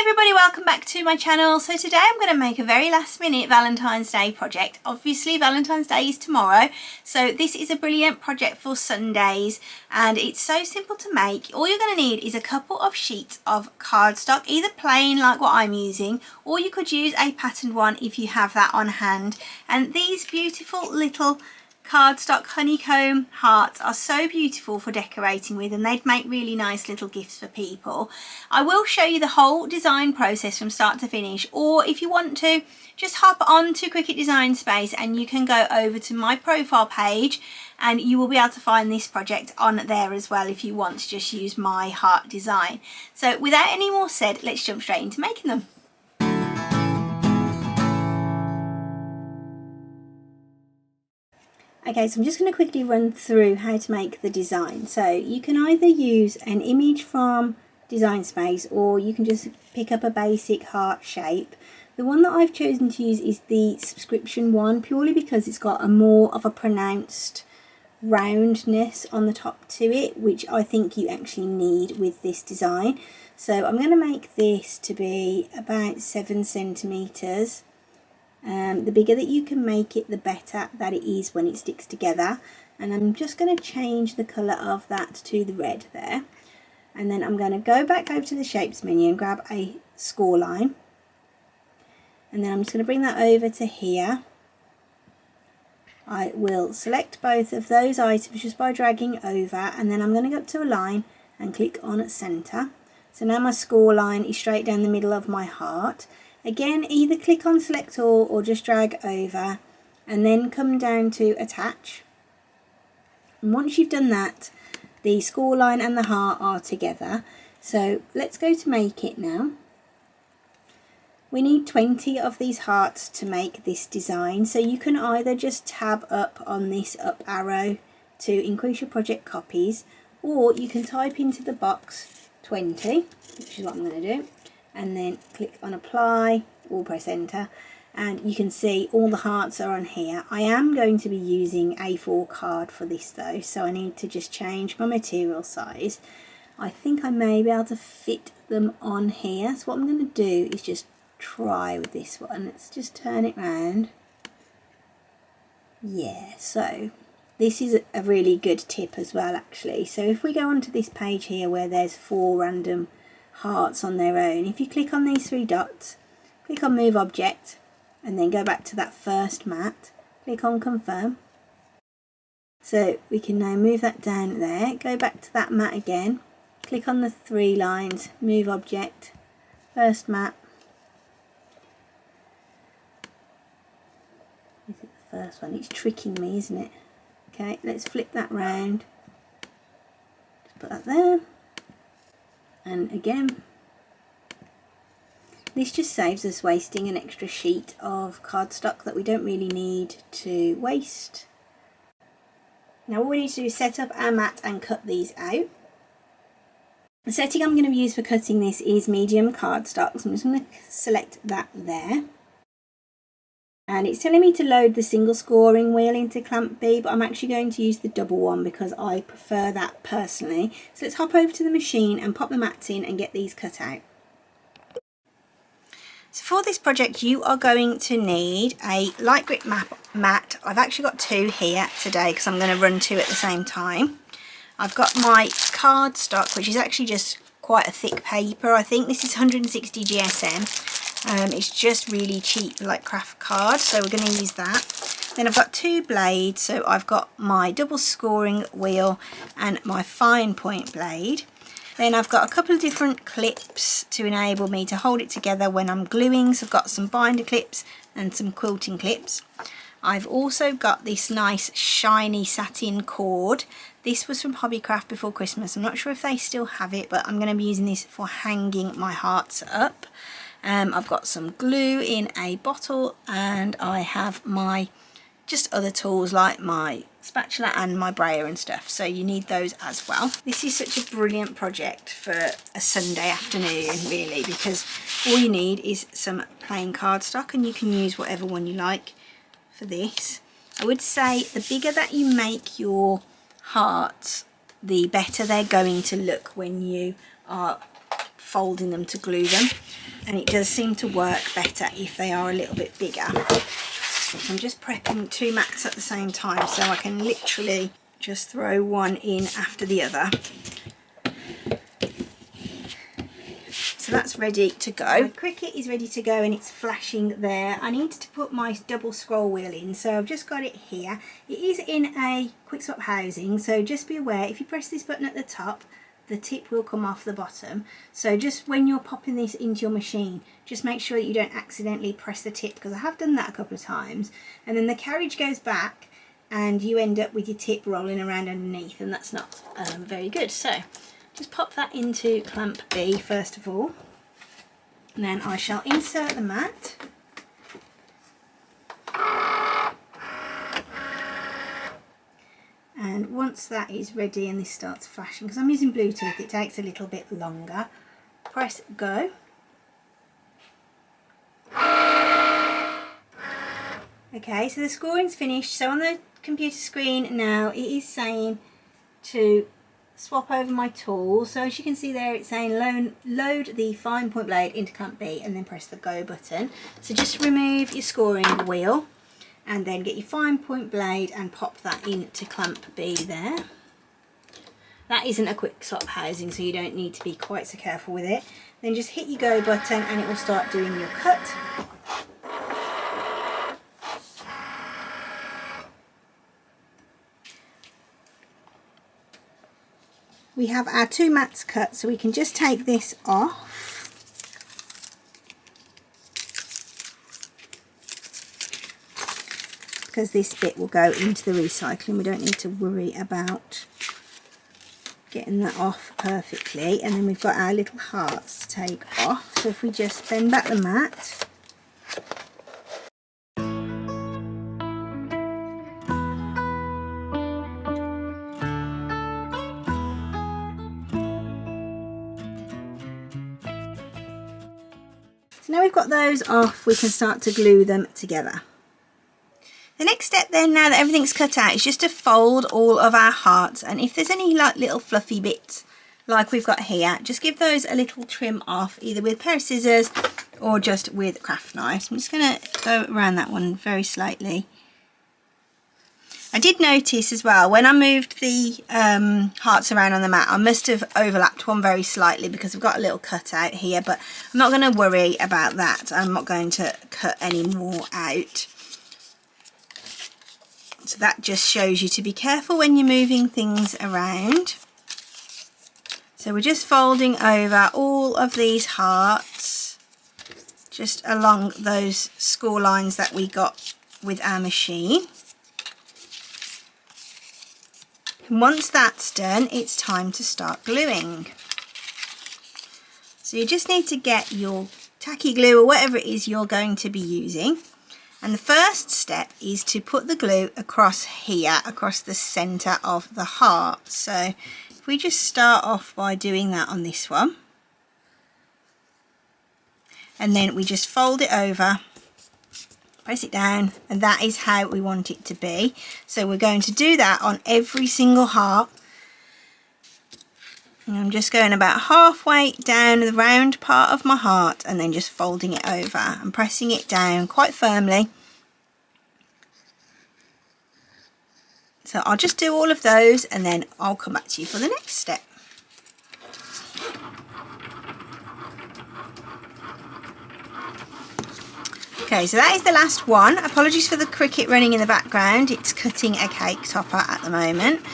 everybody, welcome back to my channel. So today I'm going to make a very last minute Valentine's Day project. Obviously Valentine's Day is tomorrow, so this is a brilliant project for Sundays and it's so simple to make. All you're going to need is a couple of sheets of cardstock, either plain like what I'm using, or you could use a patterned one if you have that on hand. And these beautiful little cardstock honeycomb hearts are so beautiful for decorating with, and they'd make really nice little gifts for people. I will show you the whole design process from start to finish, or if you want to, just hop on to Cricut Design Space and you can go over to my profile page and you will be able to find this project on there as well if you want to just use my heart design. So without any more said, let's jump straight into making them. Okay, so I'm just going to quickly run through how to make the design. So you can either use an image from Design Space or you can just pick up a basic heart shape. The one that I've chosen to use is the subscription one, purely because it's got a more of a pronounced roundness on the top to it, which I think you actually need with this design. So I'm going to make this to be about 7 centimeters. The bigger that you can make it, the better that it is when it sticks together. And I'm just going to change the colour of that to the red there. And then I'm going to go back over to the shapes menu and grab a score line. And then I'm just going to bring that over to here. I will select both of those items just by dragging over, and then I'm going to go up to a line and click on centre. So now my score line is straight down the middle of my heart. Again, either click on select all or just drag over and then come down to attach. And once you've done that, the score line and the heart are together. So let's go to make it now. We need 20 of these hearts to make this design. So you can either just tab up on this up arrow to increase your project copies, or you can type into the box 20, which is what I'm going to do. And then click on apply or press enter, and you can see all the hearts are on here. I am going to be using A4 card for this though, so I need to just change my material size. I think I may be able to fit them on here, so what I'm going to do is just try with this one. Let's just turn it round. Yeah, so this is a really good tip as well actually. So if we go onto this page here where there's 4 random hearts on their own, if you click on these 3 dots, click on move object, and then go back to that first mat, click on confirm. So we can now move that down there, go back to that mat again, click on the 3 lines, move object, first mat. Is it the first one? It's tricking me, isn't it? Okay, let's flip that round, just put that there. And again, this just saves us wasting an extra sheet of cardstock that we don't really need to waste. Now all we need to do is set up our mat and cut these out. The setting I'm going to use for cutting this is medium cardstock, so I'm just going to select that there. And it's telling me to load the single scoring wheel into clamp B, but I'm actually going to use the double one because I prefer that personally. So let's hop over to the machine and pop the mats in and get these cut out. So for this project you are going to need a light grip mat. I've actually got 2 here today because I'm going to run 2 at the same time. I've got my cardstock, which is actually just quite a thick paper. I think this is 160 GSM. It's just really cheap like craft card, so we're going to use that. Then I've got 2 blades, so I've got my double scoring wheel and my fine point blade. Then I've got a couple of different clips to enable me to hold it together when I'm gluing, so I've got some binder clips and some quilting clips. I've also got this nice shiny satin cord. This was from Hobbycraft before Christmas. I'm not sure if they still have it, but I'm going to be using this for hanging my hearts up. I've got some glue in a bottle, and I have my just other tools like my spatula and my brayer and stuff, so you need those as well. This is such a brilliant project for a Sunday afternoon really, because all you need is some plain cardstock and you can use whatever one you like for this. I would say the bigger that you make your hearts, the better they're going to look when you are folding them to glue them, and it does seem to work better if they are a little bit bigger. So I'm just prepping 2 mats at the same time, so I can literally just throw one in after the other. So that's ready to go. My Cricut is ready to go and it's flashing there. I need to put my double scroll wheel in, so I've just got it here. It is in a quick swap housing, so just be aware if you press this button at the top, the tip will come off the bottom. So just when you're popping this into your machine, just make sure that you don't accidentally press the tip, because I have done that a couple of times, and then the carriage goes back and you end up with your tip rolling around underneath, and that's not very good. So just pop that into clamp B first of all, and then I shall insert the mat. And once that is ready and this starts flashing, because I'm using Bluetooth, it takes a little bit longer. Press go. Okay, so the scoring's finished. So on the computer screen now it is saying to swap over my tool. So as you can see there, it's saying load the fine point blade into clamp B and then press the go button. So just remove your scoring wheel and then get your fine point blade and pop that into clamp B there. That isn't a quick swap housing, so you don't need to be quite so careful with it. Then just hit your go button and it will start doing your cut. We have our 2 mats cut, so we can just take this off. Because this bit will go into the recycling, we don't need to worry about getting that off perfectly. And then we've got our little hearts to take off. So if we just bend back the mat, so now we've got those off, we can start to glue them together. The next step then, now that everything's cut out, is just to fold all of our hearts, and if there's any like little fluffy bits like we've got here, just give those a little trim off, either with a pair of scissors or just with a craft knife. So I'm just going to go around that one very slightly. I did notice as well, when I moved the hearts around on the mat, I must have overlapped one very slightly because I've got a little cut out here, but I'm not going to worry about that. I'm not going to cut any more out. So that just shows you to be careful when you're moving things around. So we're just folding over all of these hearts just along those score lines that we got with our machine. And once that's done, it's time to start gluing. So you just need to get your tacky glue or whatever it is you're going to be using. And the first step is to put the glue across here, across the centre of the heart. So if we just start off by doing that on this one, and then we just fold it over, press it down, and that is how we want it to be. So we're going to do that on every single heart. And I'm just going about halfway down the round part of my heart and then just folding it over and pressing it down quite firmly. So I'll just do all of those and then I'll come back to you for the next step. Okay, so that is the last one. Apologies for the Cricut running in the background. It's cutting a cake topper at the moment.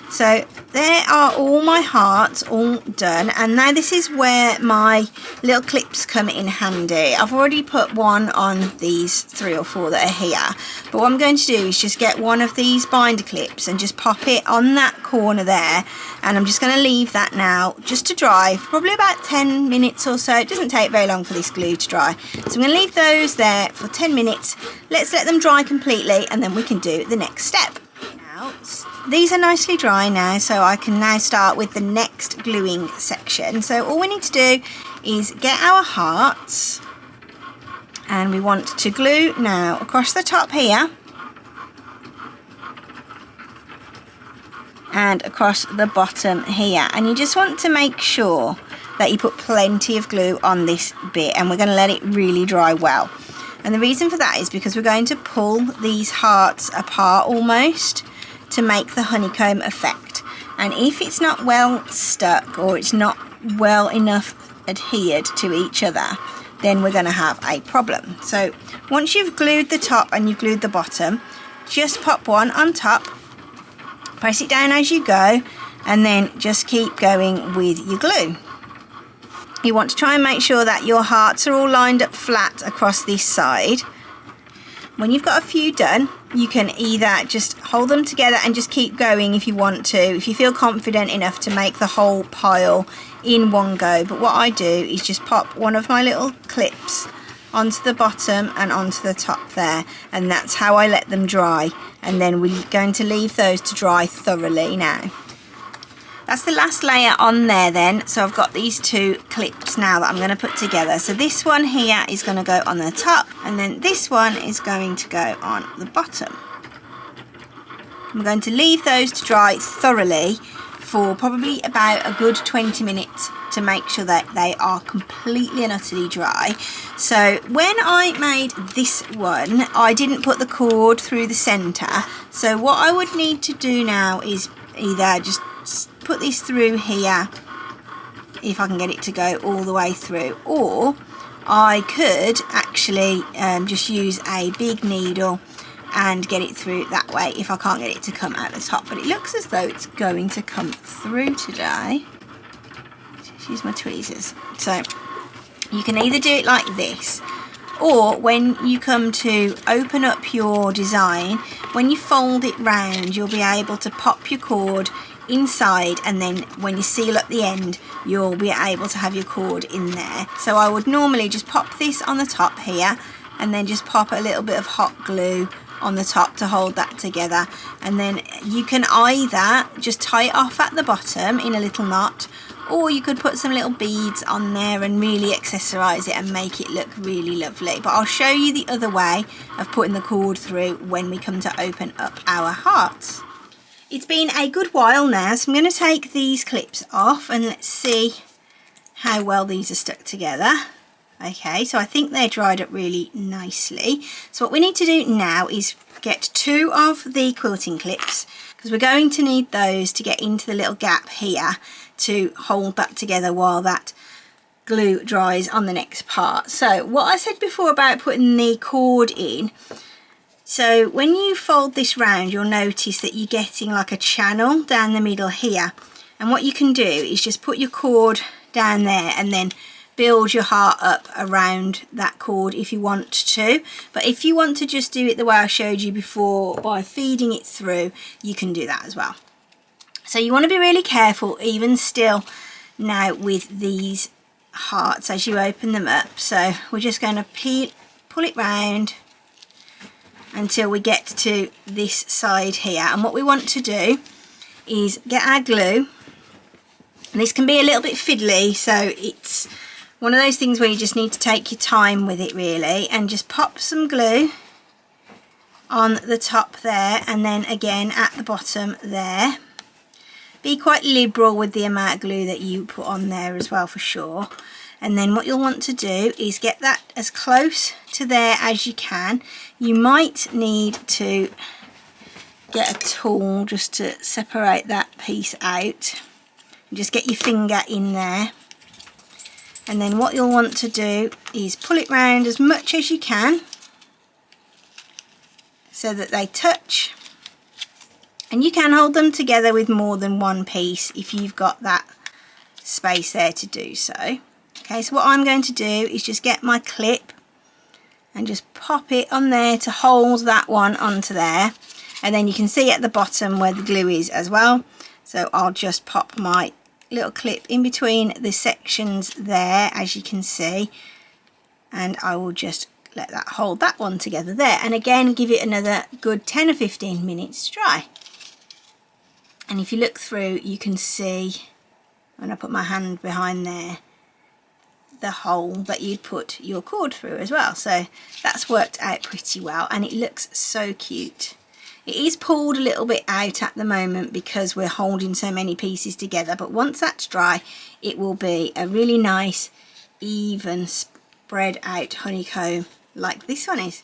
So there are all my hearts all done, and now this is where my little clips come in handy. I've already put one on these 3 or 4 that are here, but what I'm going to do is just get one of these binder clips and just pop it on that corner there, and I'm just going to leave that now just to dry for probably about 10 minutes or so. It doesn't take very long for this glue to dry, so I'm going to leave those there for 10 minutes. Let's let them dry completely and then we can do the next step. Now, these are nicely dry now, so I can now start with the next gluing section. So all we need to do is get our hearts, and we want to glue now across the top here and across the bottom here, and you just want to make sure that you put plenty of glue on this bit, and we're going to let it really dry well. And the reason for that is because we're going to pull these hearts apart almost to make the honeycomb effect. And if it's not well stuck, or it's not well enough adhered to each other, then we're going to have a problem. So once you've glued the top and you've glued the bottom, just pop one on top, press it down as you go, and then just keep going with your glue. You want to try and make sure that your hearts are all lined up flat across this side. When you've got a few done, you can either just hold them together and just keep going if you want to, if you feel confident enough to make the whole pile in one go. But what I do is just pop one of my little clips onto the bottom and onto the top there, and that's how I let them dry. And then we're going to leave those to dry thoroughly now. That's the last layer on there then. So I've got these two clips now that I'm going to put together. So this one here is going to go on the top, and then this one is going to go on the bottom. I'm going to leave those to dry thoroughly for probably about a good 20 minutes to make sure that they are completely and utterly dry. So when I made this one, I didn't put the cord through the centre. So what I would need to do now is either just put this through here, if I can get it to go all the way through, or I could actually just use a big needle and get it through that way if I can't get it to come out the top. But it looks as though it's going to come through today. Just use my tweezers. So you can either do it like this, or when you come to open up your design, when you fold it round, you'll be able to pop your cord inside, and then when you seal up the end, you'll be able to have your cord in there. So I would normally just pop this on the top here, and then just pop a little bit of hot glue on the top to hold that together. And then you can either just tie it off at the bottom in a little knot, or you could put some little beads on there and really accessorize it and make it look really lovely. But I'll show you the other way of putting the cord through when we come to open up our hearts. It's been a good while now, so I'm going to take these clips off and let's see how well these are stuck together. Okay, so I think they're dried up really nicely. So what we need to do now is get two of the quilting clips, because we're going to need those to get into the little gap here to hold that together while that glue dries on the next part. So what I said before about putting the cord in, so when you fold this round, you'll notice that you're getting like a channel down the middle here. And what you can do is just put your cord down there and then build your heart up around that cord if you want to. But if you want to just do it the way I showed you before by feeding it through, you can do that as well. So you want to be really careful even still now with these hearts as you open them up. So we're just going to pull it round until we get to this side here. And what we want to do is get our glue, and this can be a little bit fiddly, so it's one of those things where you just need to take your time with it really, and just pop some glue on the top there, and then again at the bottom there. Be quite liberal with the amount of glue that you put on there as well, for sure. And then what you'll want to do is get that as close to there as you can. You might need to get a tool just to separate that piece out. Just get your finger in there. And then what you'll want to do is pull it round as much as you can so that they touch. And you can hold them together with more than one piece if you've got that space there to do so. Okay, so what I'm going to do is just get my clip and just pop it on there to hold that one onto there. And then you can see at the bottom where the glue is as well. So I'll just pop my little clip in between the sections there, as you can see. And I will just let that hold that one together there. And again, give it another good 10 or 15 minutes to dry. And if you look through, you can see, when I put my hand behind there, the hole that you'd put your cord through as well. So that's worked out pretty well, and it looks so cute. It is pulled a little bit out at the moment because we're holding so many pieces together, but once that's dry it will be a really nice even spread out honeycomb like this one is.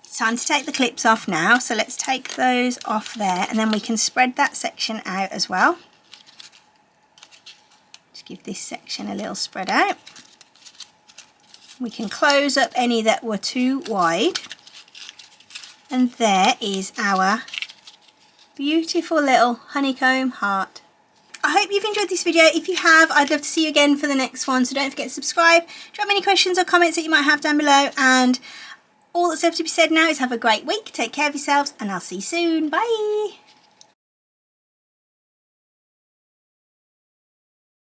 It's time to take the clips off now, so let's take those off there and then we can spread that section out as well. Just give this section a little spread out. We can close up any that were too wide, and there is our beautiful little honeycomb heart. I hope you've enjoyed this video. If you have, I'd love to see you again for the next one, so don't forget to subscribe. Drop me any questions or comments that you might have down below, and all that's left to be said now is have a great week, take care of yourselves, and I'll see you soon. Bye.